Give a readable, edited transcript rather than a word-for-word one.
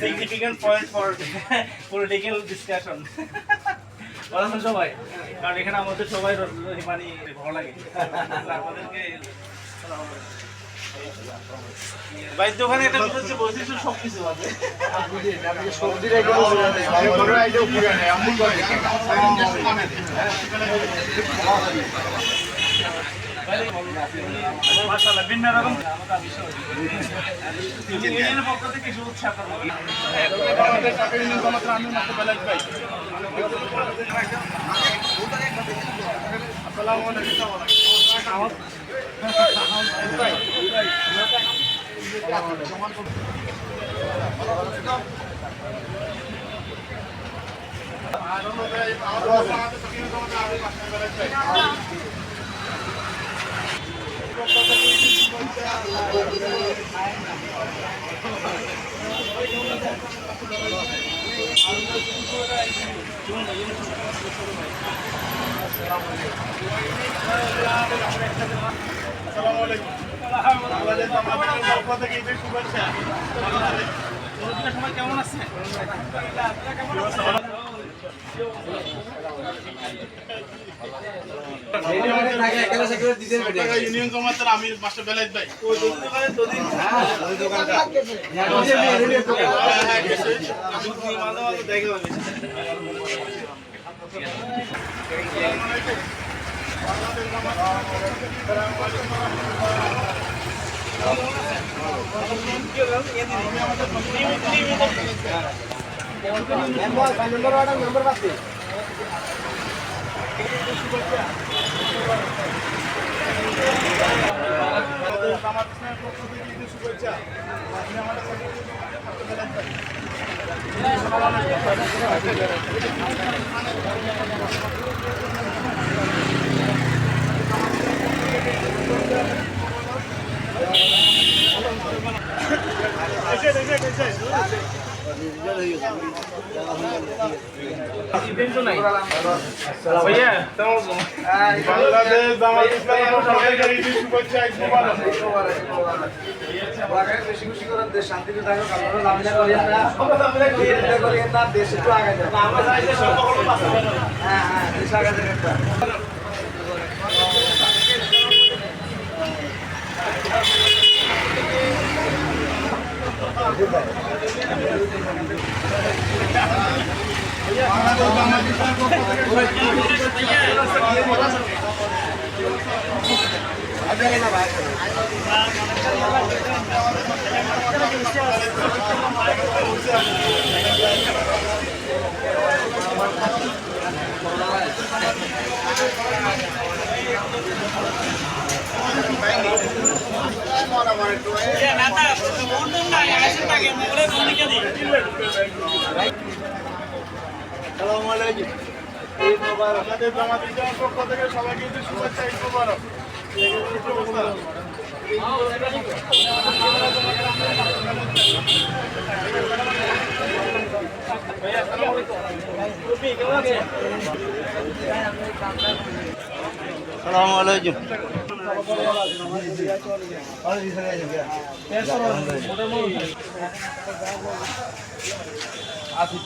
Significant point for political discussion. বলেন সবাই, কারণ এখানে আমাদের সবাই মানে ভালো লাগে আমাদেরকে। ভাই দোকানে একটা বলছে বৈশিষ্ট্য সবকিছু আছে, সবজির মাশাআল্লাহ ভিন্ন রকম পক্ষ থেকে শুভেচ্ছা আপনাদের। আসসালামু আলাইকুম। কেমন আছে? ইউনিয়ন জমাতের আমি মাস্টার বেলায়েত ভাই শান্তিতে থাকো, দেশ একটু আগে হ্যাঁ দেশ আগে একটা আমাদের জামাতের পক্ষ থেকে সবাইকে শুভেচ্ছা, ঈদ মোবারক। আসসালামু আলাইকুম। আসি